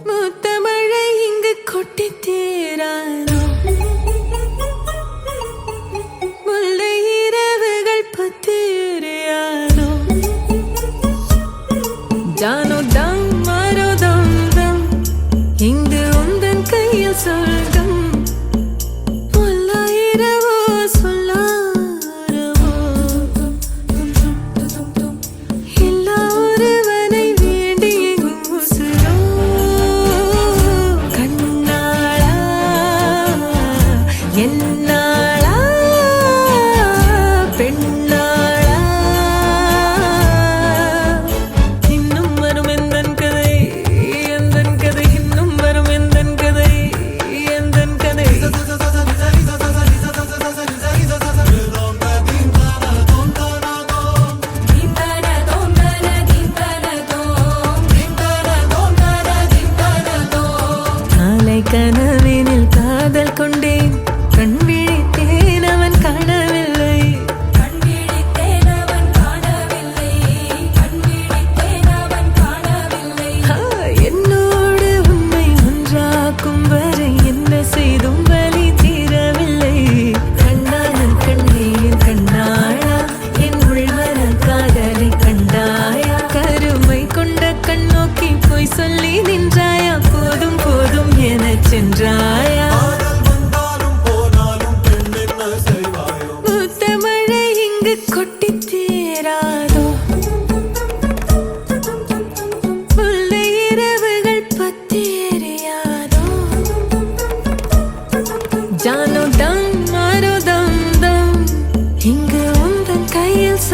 முத்தமழை இங்கு கொட்டி தீராதோ, முல்லை இரவுகள் பத்தி எரியாதோ, ஜானோ தம் மாரோ தம் தம் இங்கு உந்தன் கையில் சொர்க்கம். என்னாளா பெண்ணாளா இன்னும் வரும் எந்தன் கதை, எந்தன் கதை இன்னும் வரும் எந்தன் கதை, எந்தன் கதை. நாளை கனவினில் காதல் கொண்டேன், கண் விழித்தேன் அவன் காணவில்லை, கண் விழித்தேன் அவன் காணவில்லை, கண் விழித்தேன் அவன் காணவில்லை. என்னோடு உன்னை ஒன்றாக்கும் வரை என்ன செய்தும் வலி தீரவில்லை. கண்ணானல் கண்ணீர் கண்ணாளா என் உள்வர காதலை கண்டாயா, கருமை கொண்ட கண் நோக்கி போய் சொல்லி நின்றாயா, போதும் போதும் எனச் சென்றாயா. முத்தமழை இங்கு கொட்டி தீராதோ, முல்லை இரவுகள் பத்தி எரியாதோ, ஜானோ தம் மாரோ தம் தம் இங்கு உந்தன் கையில்